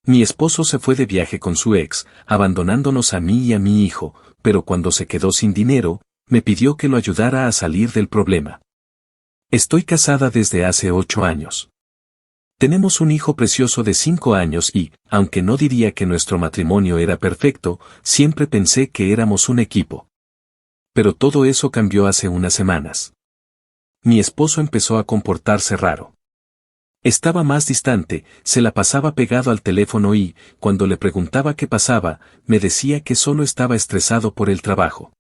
Mi esposo se fue de viaje con su ex, abandonándonos a mí y a mi hijo, pero cuando se quedó sin dinero, me pidió que lo ayudara a salir del problema. Estoy casada desde hace 8 años. Tenemos un hijo precioso de 5 años y, aunque no diría que nuestro matrimonio era perfecto, siempre pensé que éramos un equipo. Pero todo eso cambió hace unas semanas. Mi esposo empezó a comportarse raro. Estaba más distante, se la pasaba pegado al teléfono y, cuando le preguntaba qué pasaba, me decía que solo estaba estresado por el trabajo.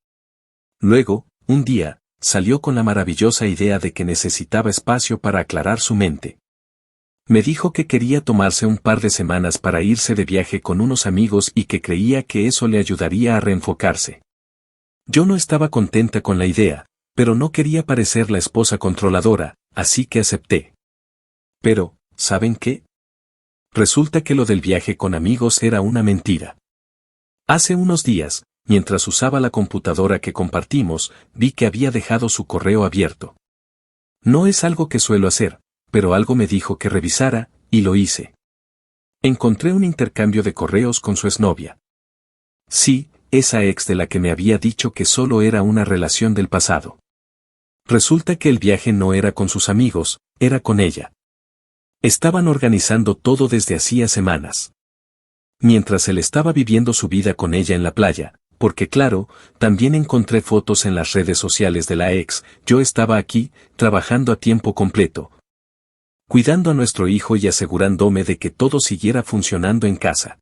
Luego, un día, salió con la maravillosa idea de que necesitaba espacio para aclarar su mente. Me dijo que quería tomarse un par de semanas para irse de viaje con unos amigos y que creía que eso le ayudaría a reenfocarse. Yo no estaba contenta con la idea, pero no quería parecer la esposa controladora, así que acepté. Pero, ¿saben qué? Resulta que lo del viaje con amigos era una mentira. Hace unos días, mientras usaba la computadora que compartimos, vi que había dejado su correo abierto. No es algo que suelo hacer, pero algo me dijo que revisara, y lo hice. Encontré un intercambio de correos con su exnovia. Sí, esa ex de la que me había dicho que solo era una relación del pasado. Resulta que el viaje no era con sus amigos, era con ella. Estaban organizando todo desde hacía semanas. Mientras él estaba viviendo su vida con ella en la playa, porque claro, también encontré fotos en las redes sociales de la ex, yo estaba aquí, trabajando a tiempo completo, cuidando a nuestro hijo y asegurándome de que todo siguiera funcionando en casa.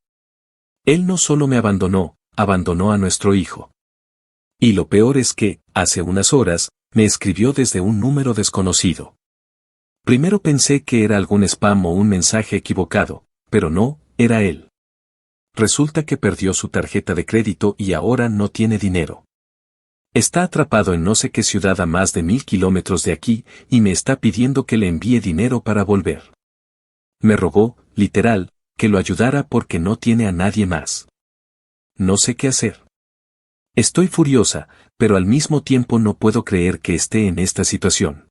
Él no solo me abandonó, abandonó a nuestro hijo. Y lo peor es que, hace unas horas, me escribió desde un número desconocido. Primero pensé que era algún spam o un mensaje equivocado, pero no, era él. Resulta que perdió su tarjeta de crédito y ahora no tiene dinero. Está atrapado en no sé qué ciudad a más de 1000 kilómetros de aquí y me está pidiendo que le envíe dinero para volver. Me rogó, literal, que lo ayudara porque no tiene a nadie más. No sé qué hacer. Estoy furiosa, pero al mismo tiempo no puedo creer que esté en esta situación.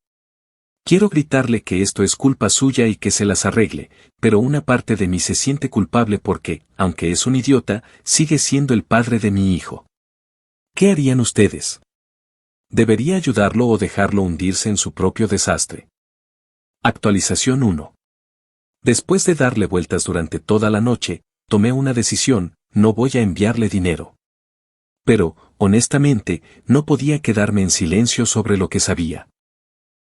Quiero gritarle que esto es culpa suya y que se las arregle, pero una parte de mí se siente culpable porque, aunque es un idiota, sigue siendo el padre de mi hijo. ¿Qué harían ustedes? ¿Debería ayudarlo o dejarlo hundirse en su propio desastre? Actualización 1. Después de darle vueltas durante toda la noche, tomé una decisión, no voy a enviarle dinero. Pero, honestamente, no podía quedarme en silencio sobre lo que sabía.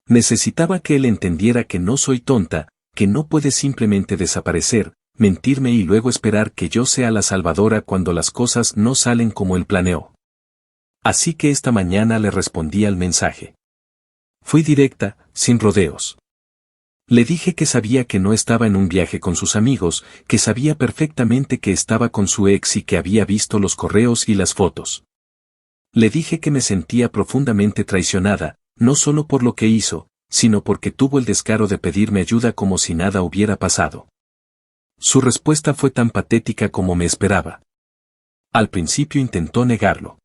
Necesitaba que él entendiera que no soy tonta, que no puede simplemente desaparecer, mentirme y luego esperar que yo sea la salvadora cuando las cosas no salen como él planeó. Así que esta mañana le respondí al mensaje. Fui directa, sin rodeos. Le dije que sabía que no estaba en un viaje con sus amigos, que sabía perfectamente que estaba con su ex y que había visto los correos y las fotos. Le dije que me sentía profundamente traicionada, no solo por lo que hizo, sino porque tuvo el descaro de pedirme ayuda como si nada hubiera pasado. Su respuesta fue tan patética como me esperaba. Al principio intentó negarlo.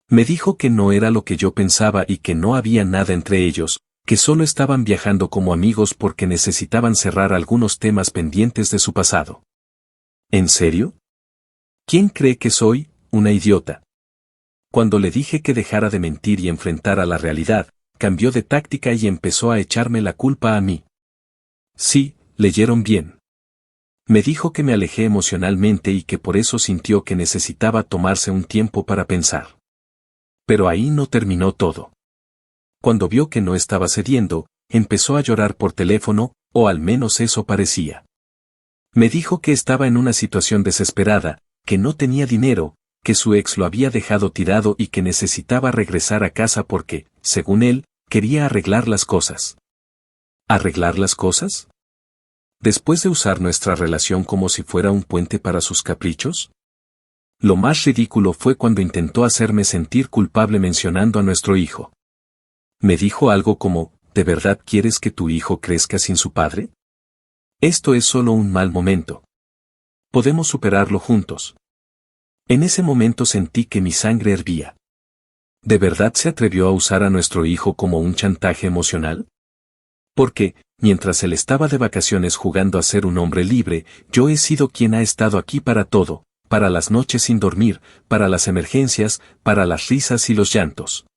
Me dijo que no era lo que yo pensaba y que no había nada entre ellos, que solo estaban viajando como amigos porque necesitaban cerrar algunos temas pendientes de su pasado. ¿En serio? ¿Quién cree que soy, una idiota? Cuando le dije que dejara de mentir y enfrentara la realidad, cambió de táctica y empezó a echarme la culpa a mí. Sí, leyeron bien. Me dijo que me alejé emocionalmente y que por eso sintió que necesitaba tomarse un tiempo para pensar. Pero ahí no terminó todo. Cuando vio que no estaba cediendo, empezó a llorar por teléfono, o al menos eso parecía. Me dijo que estaba en una situación desesperada, que no tenía dinero, que su ex lo había dejado tirado y que necesitaba regresar a casa porque, según él, quería arreglar las cosas. ¿Arreglar las cosas? ¿Después de usar nuestra relación como si fuera un puente para sus caprichos? Lo más ridículo fue cuando intentó hacerme sentir culpable mencionando a nuestro hijo. Me dijo algo como, ¿de verdad quieres que tu hijo crezca sin su padre? Esto es solo un mal momento. Podemos superarlo juntos. En ese momento sentí que mi sangre hervía. ¿De verdad se atrevió a usar a nuestro hijo como un chantaje emocional? Porque, mientras él estaba de vacaciones jugando a ser un hombre libre, yo he sido quien ha estado aquí para todo, para las noches sin dormir, para las emergencias, para las risas y los llantos.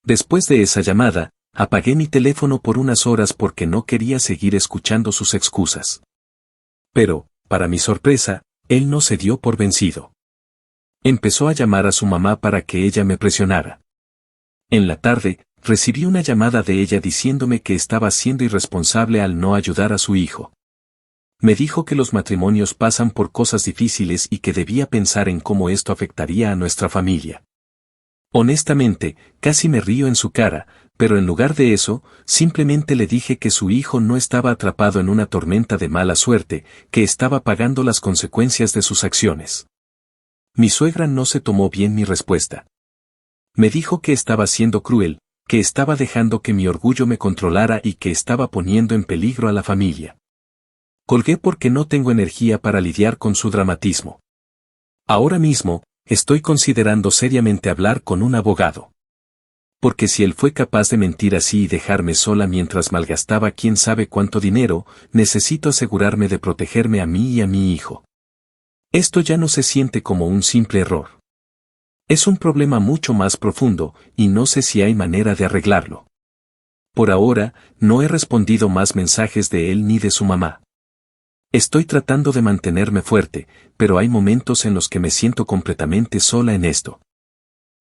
Después de esa llamada, apagué mi teléfono por unas horas porque no quería seguir escuchando sus excusas. Pero, para mi sorpresa, él no se dio por vencido. Empezó a llamar a su mamá para que ella me presionara. En la tarde, recibí una llamada de ella diciéndome que estaba siendo irresponsable al no ayudar a su hijo. Me dijo que los matrimonios pasan por cosas difíciles y que debía pensar en cómo esto afectaría a nuestra familia. Honestamente, casi me río en su cara, pero en lugar de eso, simplemente le dije que su hijo no estaba atrapado en una tormenta de mala suerte, que estaba pagando las consecuencias de sus acciones. Mi suegra no se tomó bien mi respuesta. Me dijo que estaba siendo cruel, que estaba dejando que mi orgullo me controlara y que estaba poniendo en peligro a la familia. Colgué porque no tengo energía para lidiar con su dramatismo. Ahora mismo, estoy considerando seriamente hablar con un abogado. Porque si él fue capaz de mentir así y dejarme sola mientras malgastaba quién sabe cuánto dinero, necesito asegurarme de protegerme a mí y a mi hijo. Esto ya no se siente como un simple error. Es un problema mucho más profundo, y no sé si hay manera de arreglarlo. Por ahora, no he respondido más mensajes de él ni de su mamá. Estoy tratando de mantenerme fuerte, pero hay momentos en los que me siento completamente sola en esto.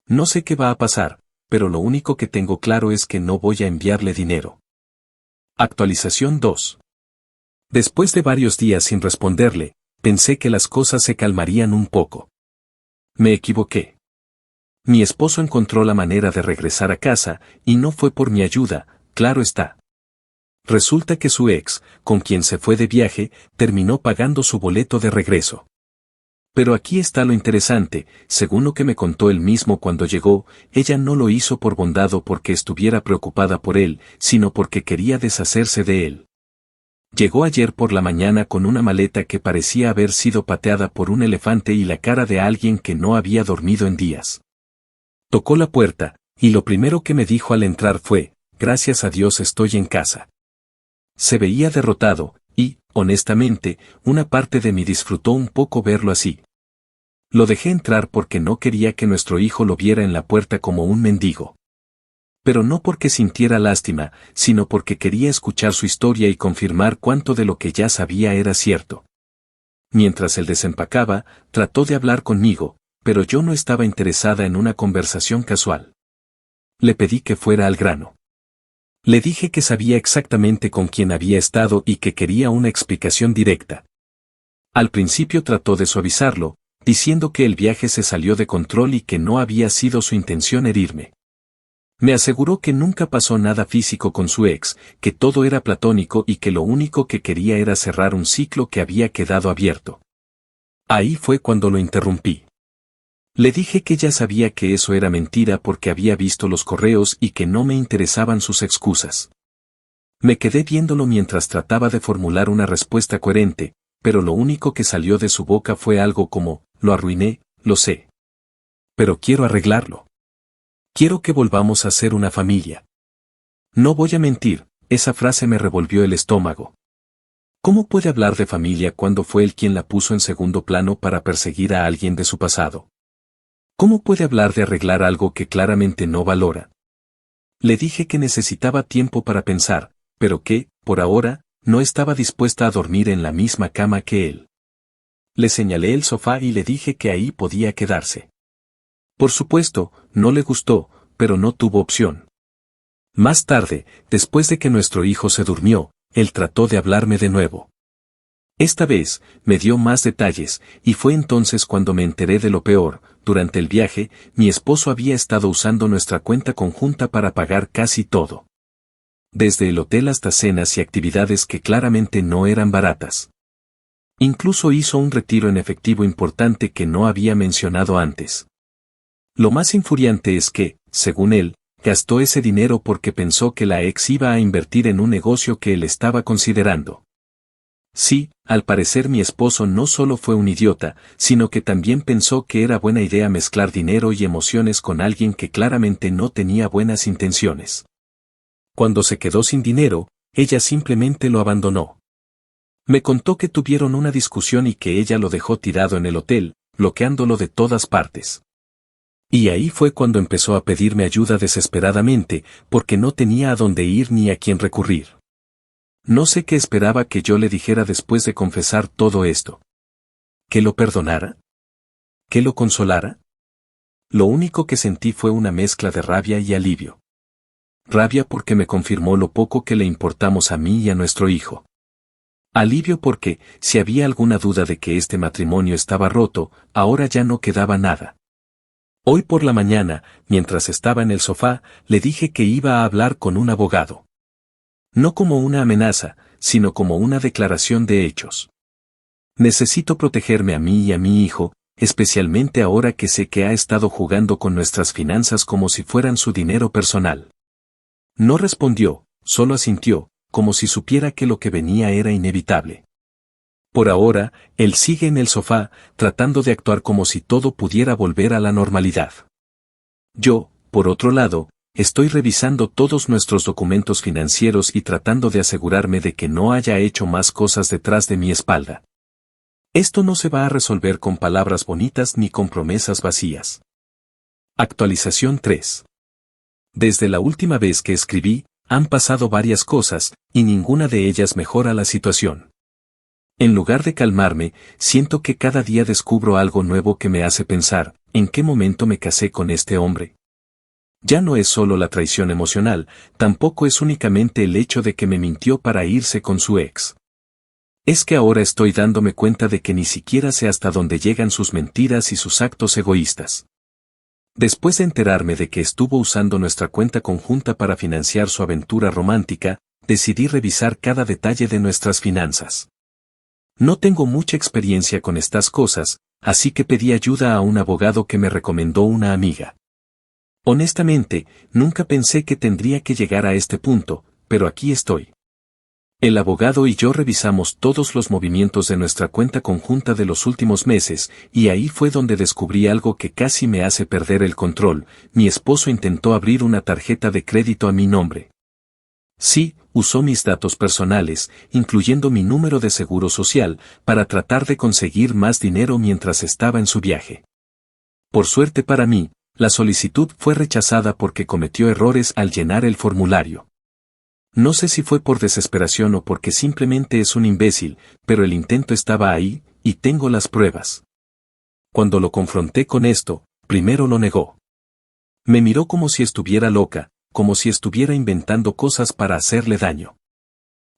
No sé qué va a pasar, pero lo único que tengo claro es que no voy a enviarle dinero. Actualización 2. Después de varios días sin responderle, pensé que las cosas se calmarían un poco. Me equivoqué. Mi esposo encontró la manera de regresar a casa, y no fue por mi ayuda, claro está. Resulta que su ex, con quien se fue de viaje, terminó pagando su boleto de regreso. Pero aquí está lo interesante, según lo que me contó él mismo cuando llegó, ella no lo hizo por bondad o porque estuviera preocupada por él, sino porque quería deshacerse de él. Llegó ayer por la mañana con una maleta que parecía haber sido pateada por un elefante y la cara de alguien que no había dormido en días. Tocó la puerta, y lo primero que me dijo al entrar fue, «Gracias a Dios estoy en casa». Se veía derrotado, y, honestamente, una parte de mí disfrutó un poco verlo así. Lo dejé entrar porque no quería que nuestro hijo lo viera en la puerta como un mendigo. Pero no porque sintiera lástima, sino porque quería escuchar su historia y confirmar cuánto de lo que ya sabía era cierto. Mientras él desempacaba, trató de hablar conmigo, pero yo no estaba interesada en una conversación casual. Le pedí que fuera al grano. Le dije que sabía exactamente con quién había estado y que quería una explicación directa. Al principio trató de suavizarlo, diciendo que el viaje se salió de control y que no había sido su intención herirme. Me aseguró que nunca pasó nada físico con su ex, que todo era platónico y que lo único que quería era cerrar un ciclo que había quedado abierto. Ahí fue cuando lo interrumpí. Le dije que ya sabía que eso era mentira porque había visto los correos y que no me interesaban sus excusas. Me quedé viéndolo mientras trataba de formular una respuesta coherente, pero lo único que salió de su boca fue algo como, «Lo arruiné, lo sé. Pero quiero arreglarlo. Quiero que volvamos a ser una familia». No voy a mentir, esa frase me revolvió el estómago. ¿Cómo puede hablar de familia cuando fue él quien la puso en segundo plano para perseguir a alguien de su pasado? ¿Cómo puede hablar de arreglar algo que claramente no valora? Le dije que necesitaba tiempo para pensar, pero que, por ahora, no estaba dispuesta a dormir en la misma cama que él. Le señalé el sofá y le dije que ahí podía quedarse. Por supuesto, no le gustó, pero no tuvo opción. Más tarde, después de que nuestro hijo se durmió, él trató de hablarme de nuevo. Esta vez, me dio más detalles, y fue entonces cuando me enteré de lo peor. Durante el viaje, mi esposo había estado usando nuestra cuenta conjunta para pagar casi todo. Desde el hotel hasta cenas y actividades que claramente no eran baratas. Incluso hizo un retiro en efectivo importante que no había mencionado antes. Lo más infuriante es que, según él, gastó ese dinero porque pensó que la ex iba a invertir en un negocio que él estaba considerando. Sí, al parecer mi esposo no solo fue un idiota, sino que también pensó que era buena idea mezclar dinero y emociones con alguien que claramente no tenía buenas intenciones. Cuando se quedó sin dinero, ella simplemente lo abandonó. Me contó que tuvieron una discusión y que ella lo dejó tirado en el hotel, bloqueándolo de todas partes. Y ahí fue cuando empezó a pedirme ayuda desesperadamente, porque no tenía a dónde ir ni a quién recurrir. No sé qué esperaba que yo le dijera después de confesar todo esto. ¿Que lo perdonara? ¿Que lo consolara? Lo único que sentí fue una mezcla de rabia y alivio. Rabia porque me confirmó lo poco que le importamos a mí y a nuestro hijo. Alivio porque, si había alguna duda de que este matrimonio estaba roto, ahora ya no quedaba nada. Hoy por la mañana, mientras estaba en el sofá, le dije que iba a hablar con un abogado. No como una amenaza, sino como una declaración de hechos. Necesito protegerme a mí y a mi hijo, especialmente ahora que sé que ha estado jugando con nuestras finanzas como si fueran su dinero personal. No respondió, solo asintió, como si supiera que lo que venía era inevitable. Por ahora, él sigue en el sofá, tratando de actuar como si todo pudiera volver a la normalidad. Yo, por otro lado, estoy revisando todos nuestros documentos financieros y tratando de asegurarme de que no haya hecho más cosas detrás de mi espalda. Esto no se va a resolver con palabras bonitas ni con promesas vacías. Actualización 3. Desde la última vez que escribí, han pasado varias cosas, y ninguna de ellas mejora la situación. En lugar de calmarme, siento que cada día descubro algo nuevo que me hace pensar, ¿en qué momento me casé con este hombre? Ya no es solo la traición emocional, tampoco es únicamente el hecho de que me mintió para irse con su ex. Es que ahora estoy dándome cuenta de que ni siquiera sé hasta dónde llegan sus mentiras y sus actos egoístas. Después de enterarme de que estuvo usando nuestra cuenta conjunta para financiar su aventura romántica, decidí revisar cada detalle de nuestras finanzas. No tengo mucha experiencia con estas cosas, así que pedí ayuda a un abogado que me recomendó una amiga. Honestamente, nunca pensé que tendría que llegar a este punto, pero aquí estoy. El abogado y yo revisamos todos los movimientos de nuestra cuenta conjunta de los últimos meses, y ahí fue donde descubrí algo que casi me hace perder el control. Mi esposo intentó abrir una tarjeta de crédito a mi nombre. Sí, usó mis datos personales, incluyendo mi número de seguro social, para tratar de conseguir más dinero mientras estaba en su viaje. Por suerte para mí, la solicitud fue rechazada porque cometió errores al llenar el formulario. No sé si fue por desesperación o porque simplemente es un imbécil, pero el intento estaba ahí, y tengo las pruebas. Cuando lo confronté con esto, primero lo negó. Me miró como si estuviera loca, como si estuviera inventando cosas para hacerle daño.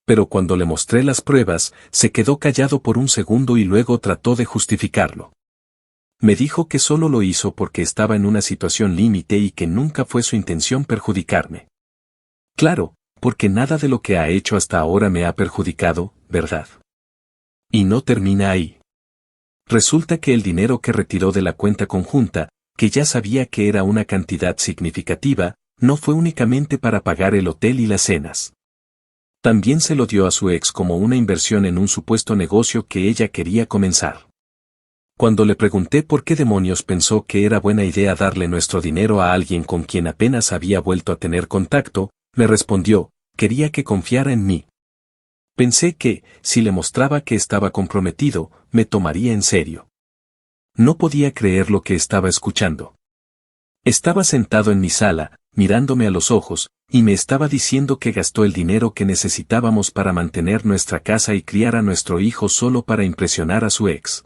Pero cuando le mostré las pruebas, se quedó callado por un segundo y luego trató de justificarlo. Me dijo que solo lo hizo porque estaba en una situación límite y que nunca fue su intención perjudicarme. Claro, porque nada de lo que ha hecho hasta ahora me ha perjudicado, ¿verdad? Y no termina ahí. Resulta que el dinero que retiró de la cuenta conjunta, que ya sabía que era una cantidad significativa, no fue únicamente para pagar el hotel y las cenas. También se lo dio a su ex como una inversión en un supuesto negocio que ella quería comenzar. Cuando le pregunté por qué demonios pensó que era buena idea darle nuestro dinero a alguien con quien apenas había vuelto a tener contacto, me respondió, quería que confiara en mí. Pensé que, si le mostraba que estaba comprometido, me tomaría en serio. No podía creer lo que estaba escuchando. Estaba sentado en mi sala, mirándome a los ojos, y me estaba diciendo que gastó el dinero que necesitábamos para mantener nuestra casa y criar a nuestro hijo solo para impresionar a su ex.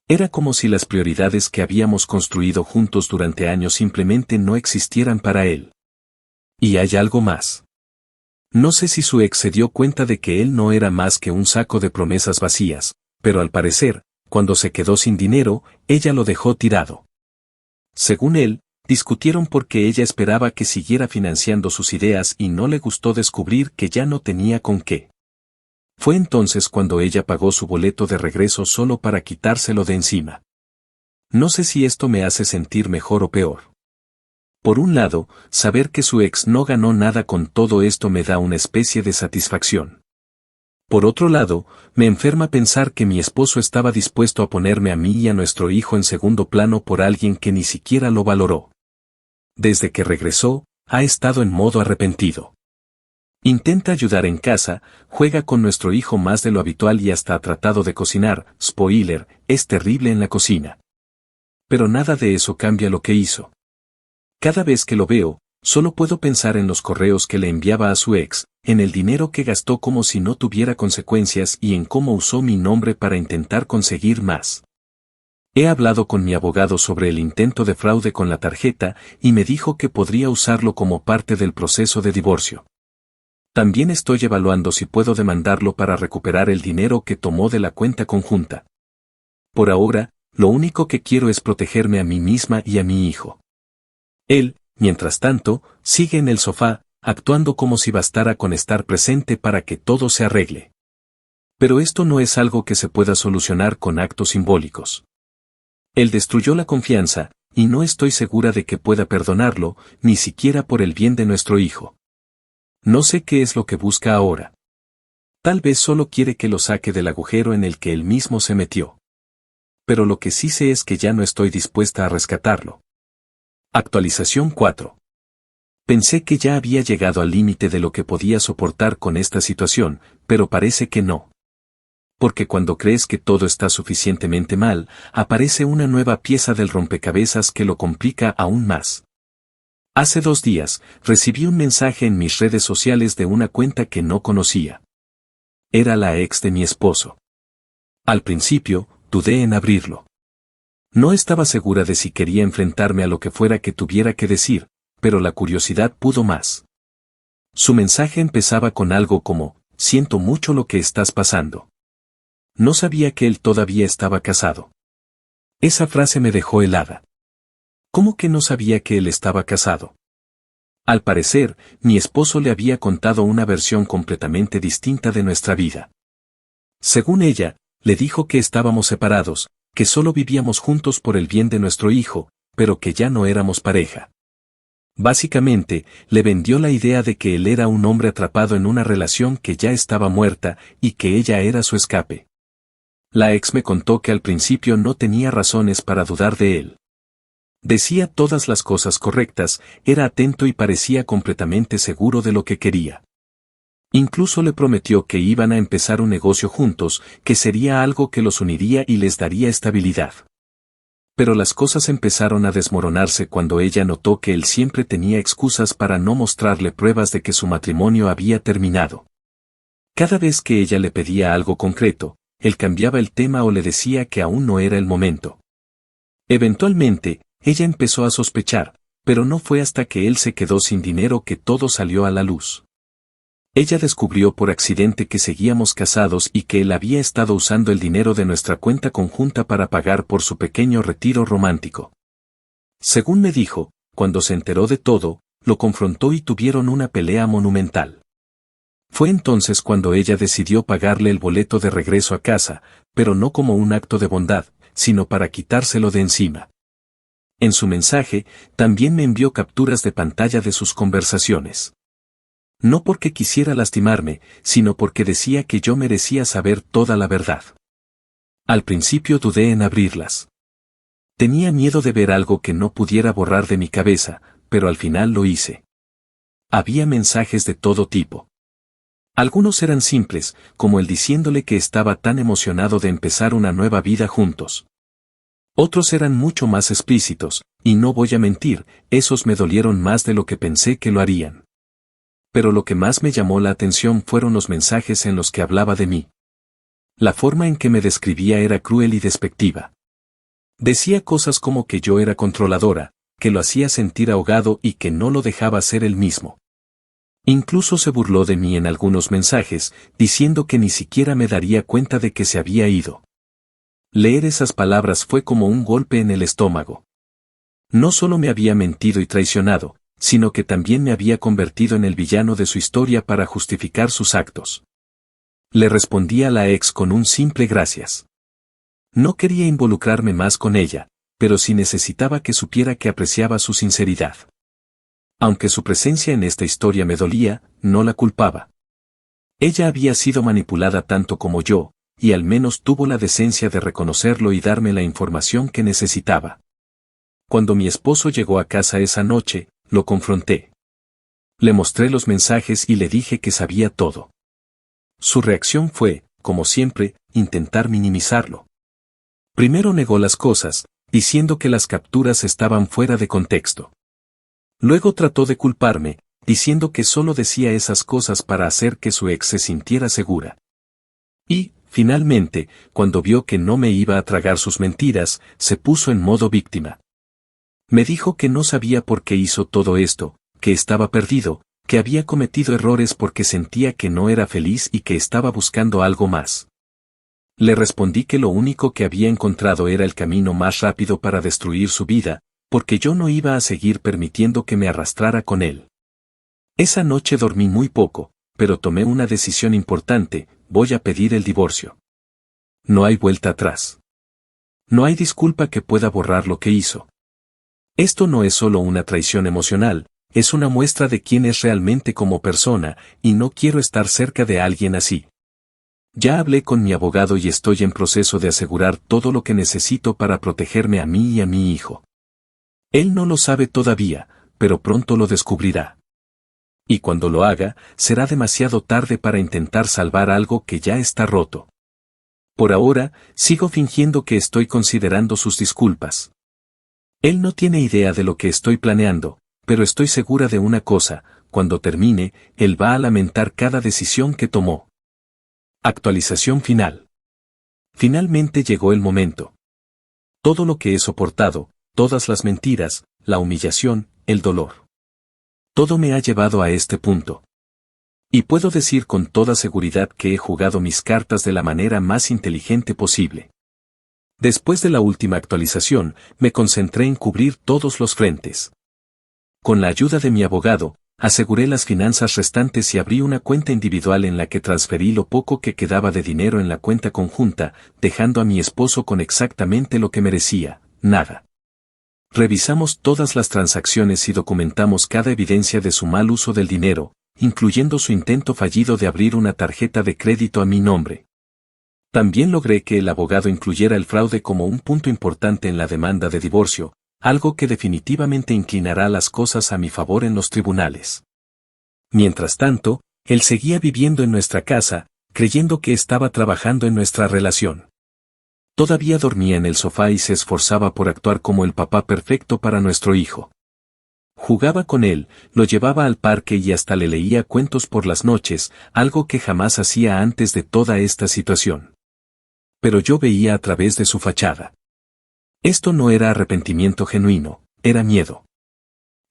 Era como si las prioridades que habíamos construido juntos durante años simplemente no existieran para él. Y hay algo más. No sé si su ex se dio cuenta de que él no era más que un saco de promesas vacías, pero al parecer, cuando se quedó sin dinero, ella lo dejó tirado. Según él, discutieron porque ella esperaba que siguiera financiando sus ideas y no le gustó descubrir que ya no tenía con qué. Fue entonces cuando ella pagó su boleto de regreso solo para quitárselo de encima. No sé si esto me hace sentir mejor o peor. Por un lado, saber que su ex no ganó nada con todo esto me da una especie de satisfacción. Por otro lado, me enferma pensar que mi esposo estaba dispuesto a ponerme a mí y a nuestro hijo en segundo plano por alguien que ni siquiera lo valoró. Desde que regresó, ha estado en modo arrepentido. Intenta ayudar en casa, juega con nuestro hijo más de lo habitual y hasta ha tratado de cocinar. Spoiler, es terrible en la cocina. Pero nada de eso cambia lo que hizo. Cada vez que lo veo, solo puedo pensar en los correos que le enviaba a su ex, en el dinero que gastó como si no tuviera consecuencias y en cómo usó mi nombre para intentar conseguir más. He hablado con mi abogado sobre el intento de fraude con la tarjeta y me dijo que podría usarlo como parte del proceso de divorcio. También estoy evaluando si puedo demandarlo para recuperar el dinero que tomó de la cuenta conjunta. Por ahora, lo único que quiero es protegerme a mí misma y a mi hijo. Él, mientras tanto, sigue en el sofá, actuando como si bastara con estar presente para que todo se arregle. Pero esto no es algo que se pueda solucionar con actos simbólicos. Él destruyó la confianza, y no estoy segura de que pueda perdonarlo, ni siquiera por el bien de nuestro hijo. No sé qué es lo que busca ahora. Tal vez solo quiere que lo saque del agujero en el que él mismo se metió. Pero lo que sí sé es que ya no estoy dispuesta a rescatarlo. Actualización 4. Pensé que ya había llegado al límite de lo que podía soportar con esta situación, pero parece que no. Porque cuando crees que todo está suficientemente mal, aparece una nueva pieza del rompecabezas que lo complica aún más. Hace 2 días, recibí un mensaje en mis redes sociales de una cuenta que no conocía. Era la ex de mi esposo. Al principio, dudé en abrirlo. No estaba segura de si quería enfrentarme a lo que fuera que tuviera que decir, pero la curiosidad pudo más. Su mensaje empezaba con algo como, siento mucho lo que estás pasando. No sabía que él todavía estaba casado. Esa frase me dejó helada. ¿Cómo que no sabía que él estaba casado? Al parecer, mi esposo le había contado una versión completamente distinta de nuestra vida. Según ella, le dijo que estábamos separados, que solo vivíamos juntos por el bien de nuestro hijo, pero que ya no éramos pareja. Básicamente, le vendió la idea de que él era un hombre atrapado en una relación que ya estaba muerta y que ella era su escape. La ex me contó que al principio no tenía razones para dudar de él. Decía todas las cosas correctas, era atento y parecía completamente seguro de lo que quería. Incluso le prometió que iban a empezar un negocio juntos, que sería algo que los uniría y les daría estabilidad. Pero las cosas empezaron a desmoronarse cuando ella notó que él siempre tenía excusas para no mostrarle pruebas de que su matrimonio había terminado. Cada vez que ella le pedía algo concreto, él cambiaba el tema o le decía que aún no era el momento. Eventualmente, ella empezó a sospechar, pero no fue hasta que él se quedó sin dinero que todo salió a la luz. Ella descubrió por accidente que seguíamos casados y que él había estado usando el dinero de nuestra cuenta conjunta para pagar por su pequeño retiro romántico. Según me dijo, cuando se enteró de todo, lo confrontó y tuvieron una pelea monumental. Fue entonces cuando ella decidió pagarle el boleto de regreso a casa, pero no como un acto de bondad, sino para quitárselo de encima. En su mensaje, también me envió capturas de pantalla de sus conversaciones. No porque quisiera lastimarme, sino porque decía que yo merecía saber toda la verdad. Al principio dudé en abrirlas. Tenía miedo de ver algo que no pudiera borrar de mi cabeza, pero al final lo hice. Había mensajes de todo tipo. Algunos eran simples, como el diciéndole que estaba tan emocionado de empezar una nueva vida juntos. Otros eran mucho más explícitos, y no voy a mentir, esos me dolieron más de lo que pensé que lo harían. Pero lo que más me llamó la atención fueron los mensajes en los que hablaba de mí. La forma en que me describía era cruel y despectiva. Decía cosas como que yo era controladora, que lo hacía sentir ahogado y que no lo dejaba ser él mismo. Incluso se burló de mí en algunos mensajes, diciendo que ni siquiera me daría cuenta de que se había ido. Leer esas palabras fue como un golpe en el estómago. No solo me había mentido y traicionado, sino que también me había convertido en el villano de su historia para justificar sus actos. Le respondí a la ex con un simple gracias. No quería involucrarme más con ella, pero sí necesitaba que supiera que apreciaba su sinceridad. Aunque su presencia en esta historia me dolía, no la culpaba. Ella había sido manipulada tanto como yo, y al menos tuvo la decencia de reconocerlo y darme la información que necesitaba. Cuando mi esposo llegó a casa esa noche, lo confronté. Le mostré los mensajes y le dije que sabía todo. Su reacción fue, como siempre, intentar minimizarlo. Primero negó las cosas, diciendo que las capturas estaban fuera de contexto. Luego trató de culparme, diciendo que solo decía esas cosas para hacer que su ex se sintiera segura. Y, finalmente, cuando vio que no me iba a tragar sus mentiras, se puso en modo víctima. Me dijo que no sabía por qué hizo todo esto, que estaba perdido, que había cometido errores porque sentía que no era feliz y que estaba buscando algo más. Le respondí que lo único que había encontrado era el camino más rápido para destruir su vida, porque yo no iba a seguir permitiendo que me arrastrara con él. Esa noche dormí muy poco, pero tomé una decisión importante: voy a pedir el divorcio. No hay vuelta atrás. No hay disculpa que pueda borrar lo que hizo. Esto no es solo una traición emocional, es una muestra de quién es realmente como persona, y no quiero estar cerca de alguien así. Ya hablé con mi abogado y estoy en proceso de asegurar todo lo que necesito para protegerme a mí y a mi hijo. Él no lo sabe todavía, pero pronto lo descubrirá. Y cuando lo haga, será demasiado tarde para intentar salvar algo que ya está roto. Por ahora, sigo fingiendo que estoy considerando sus disculpas. Él no tiene idea de lo que estoy planeando, pero estoy segura de una cosa: cuando termine, él va a lamentar cada decisión que tomó. Actualización final. Finalmente llegó el momento. Todo lo que he soportado, todas las mentiras, la humillación, el dolor. Todo me ha llevado a este punto. Y puedo decir con toda seguridad que he jugado mis cartas de la manera más inteligente posible. Después de la última actualización, me concentré en cubrir todos los frentes. Con la ayuda de mi abogado, aseguré las finanzas restantes y abrí una cuenta individual en la que transferí lo poco que quedaba de dinero en la cuenta conjunta, dejando a mi esposo con exactamente lo que merecía: nada. Revisamos todas las transacciones y documentamos cada evidencia de su mal uso del dinero, incluyendo su intento fallido de abrir una tarjeta de crédito a mi nombre. También logré que el abogado incluyera el fraude como un punto importante en la demanda de divorcio, algo que definitivamente inclinará las cosas a mi favor en los tribunales. Mientras tanto, él seguía viviendo en nuestra casa, creyendo que estaba trabajando en nuestra relación. Todavía dormía en el sofá y se esforzaba por actuar como el papá perfecto para nuestro hijo. Jugaba con él, lo llevaba al parque y hasta le leía cuentos por las noches, algo que jamás hacía antes de toda esta situación. Pero yo veía a través de su fachada. Esto no era arrepentimiento genuino, era miedo.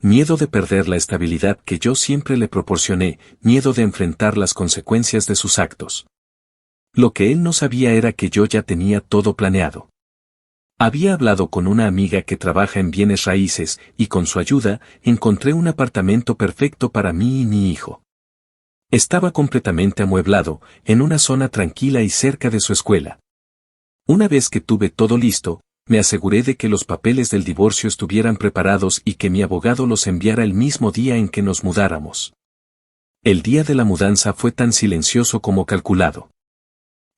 Miedo de perder la estabilidad que yo siempre le proporcioné, miedo de enfrentar las consecuencias de sus actos. Lo que él no sabía era que yo ya tenía todo planeado. Había hablado con una amiga que trabaja en bienes raíces, y con su ayuda, encontré un apartamento perfecto para mí y mi hijo. Estaba completamente amueblado, en una zona tranquila y cerca de su escuela. Una vez que tuve todo listo, me aseguré de que los papeles del divorcio estuvieran preparados y que mi abogado los enviara el mismo día en que nos mudáramos. El día de la mudanza fue tan silencioso como calculado.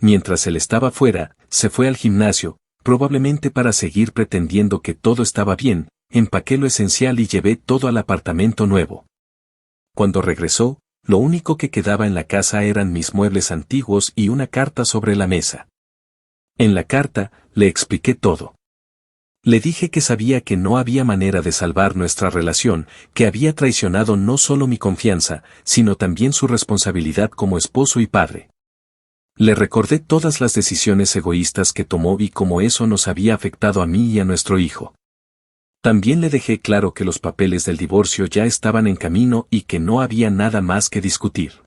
Mientras él estaba fuera, se fue al gimnasio, probablemente para seguir pretendiendo que todo estaba bien. Empaqué lo esencial y llevé todo al apartamento nuevo. Cuando regresó, lo único que quedaba en la casa eran mis muebles antiguos y una carta sobre la mesa. En la carta, le expliqué todo. Le dije que sabía que no había manera de salvar nuestra relación, que había traicionado no solo mi confianza, sino también su responsabilidad como esposo y padre. Le recordé todas las decisiones egoístas que tomó y cómo eso nos había afectado a mí y a nuestro hijo. También le dejé claro que los papeles del divorcio ya estaban en camino y que no había nada más que discutir.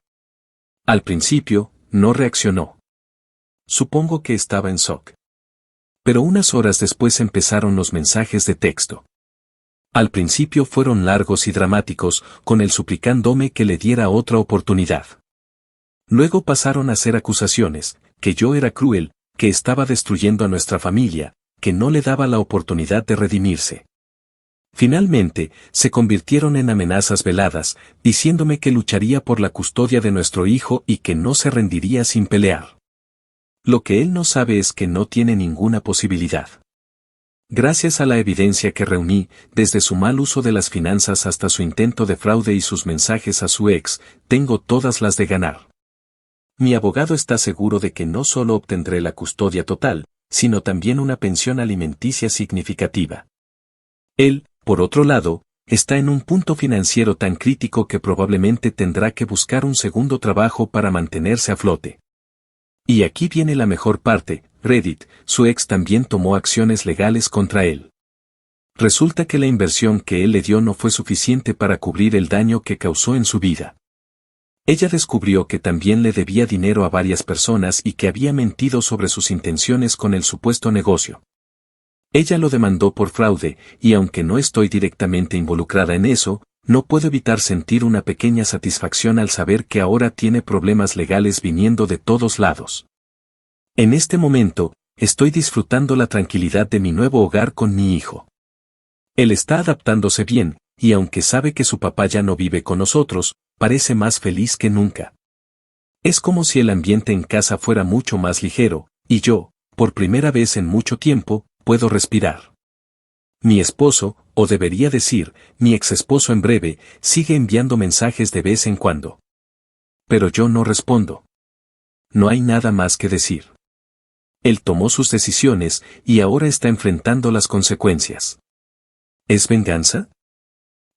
Al principio, no reaccionó. Supongo que estaba en shock. Pero unas horas después empezaron los mensajes de texto. Al principio fueron largos y dramáticos, con él suplicándome que le diera otra oportunidad. Luego pasaron a ser acusaciones, que yo era cruel, que estaba destruyendo a nuestra familia, que no le daba la oportunidad de redimirse. Finalmente, se convirtieron en amenazas veladas, diciéndome que lucharía por la custodia de nuestro hijo y que no se rendiría sin pelear. Lo que él no sabe es que no tiene ninguna posibilidad. Gracias a la evidencia que reuní, desde su mal uso de las finanzas hasta su intento de fraude y sus mensajes a su ex, tengo todas las de ganar. Mi abogado está seguro de que no solo obtendré la custodia total, sino también una pensión alimenticia significativa. Él, por otro lado, está en un punto financiero tan crítico que probablemente tendrá que buscar un segundo trabajo para mantenerse a flote. Y aquí viene la mejor parte, Reddit, su ex también tomó acciones legales contra él. Resulta que la inversión que él le dio no fue suficiente para cubrir el daño que causó en su vida. Ella descubrió que también le debía dinero a varias personas y que había mentido sobre sus intenciones con el supuesto negocio. Ella lo demandó por fraude, y aunque no estoy directamente involucrada en eso, no puedo evitar sentir una pequeña satisfacción al saber que ahora tiene problemas legales viniendo de todos lados. En este momento, estoy disfrutando la tranquilidad de mi nuevo hogar con mi hijo. Él está adaptándose bien, y aunque sabe que su papá ya no vive con nosotros, parece más feliz que nunca. Es como si el ambiente en casa fuera mucho más ligero, y yo, por primera vez en mucho tiempo, puedo respirar. Mi esposo, o debería decir, mi exesposo en breve, sigue enviando mensajes de vez en cuando. Pero yo no respondo. No hay nada más que decir. Él tomó sus decisiones y ahora está enfrentando las consecuencias. ¿Es venganza?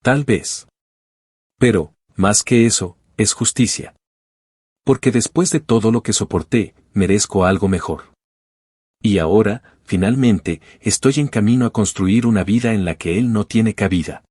Tal vez. Pero, más que eso, es justicia. Porque después de todo lo que soporté, merezco algo mejor. Y ahora, finalmente, estoy en camino a construir una vida en la que él no tiene cabida.